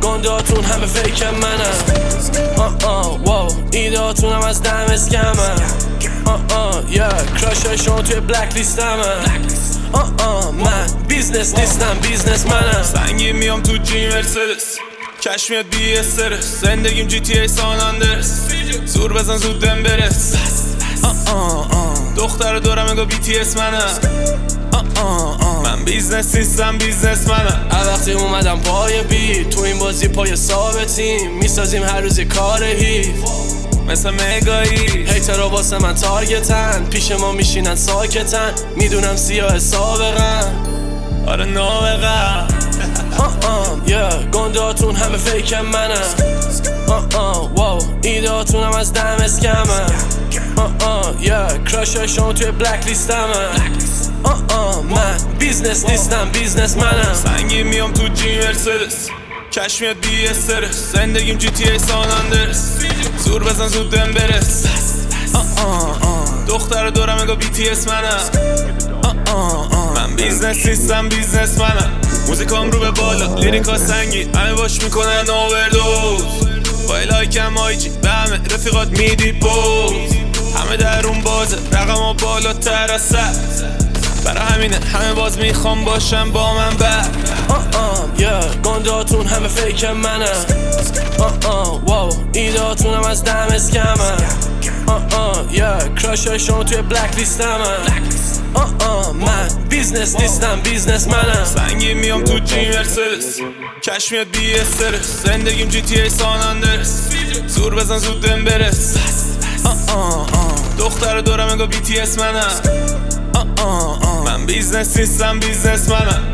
گندهاتون همه فیک منم. واو ایدهاتون هم از دم اسکمم. کراش شما توی بلک لیستمم. من بیزنس نیستم، بیزنس منم. سنگین میام تو جی مرسدس، کش میاد بی استرس. زندگیم جی تی ای سان اندرس، زور بزن زودم برس. دختر دورم انگار بی تی اس منم. من بیزنس نیستم، بیزنس منم. وقتی اومدم پای بی تو این بازی پای ثابتیم، میسازیم هر روز کار هیف مثل مگایی. هیترها واسه من تارگتن، پیش ما میشینن ساکتن. میدونم سیاه سابقن، آره نابغم. گندهاتون همه فیک منم. واو ایدهاتون هم از دم اسکمم. کراش شما توی بلک لیستمم. من بیزنس نیستم، بیزنس منم. سنگین میام تو جی مرسدس، کش میاد بی استرس. زندگیم جی تی ای سان اندرس، زور بزن زودم برس. دختر دورم انگار بی تی اس منم. من بیزنس نیستم، بیزنس منم. موزیکام رو به بالا، لیریکا سنگین، همه باش میکنن اووردوز. با لایکم آیجی به همه رفیقات میدی بوز. همه درون بازه، رقم ها بالاتر از سر. برای همینه همه باز میخوام باشم با من بر. گندهاتون همه فیک منم. واو ایدهاتون هم از دم اسکمم. کراش شما توی بلک لیستمم. من بیزنس نیستم، بیزنس منم. سنگین میام تو جی مرسدس، کش میاد بی استرس. زندگیم جی تی ای سان اندرس، زور بزن زودم برس. دختر دورم انگار بی تی اس منم. من بیزنس نیستم، بیزنس منم.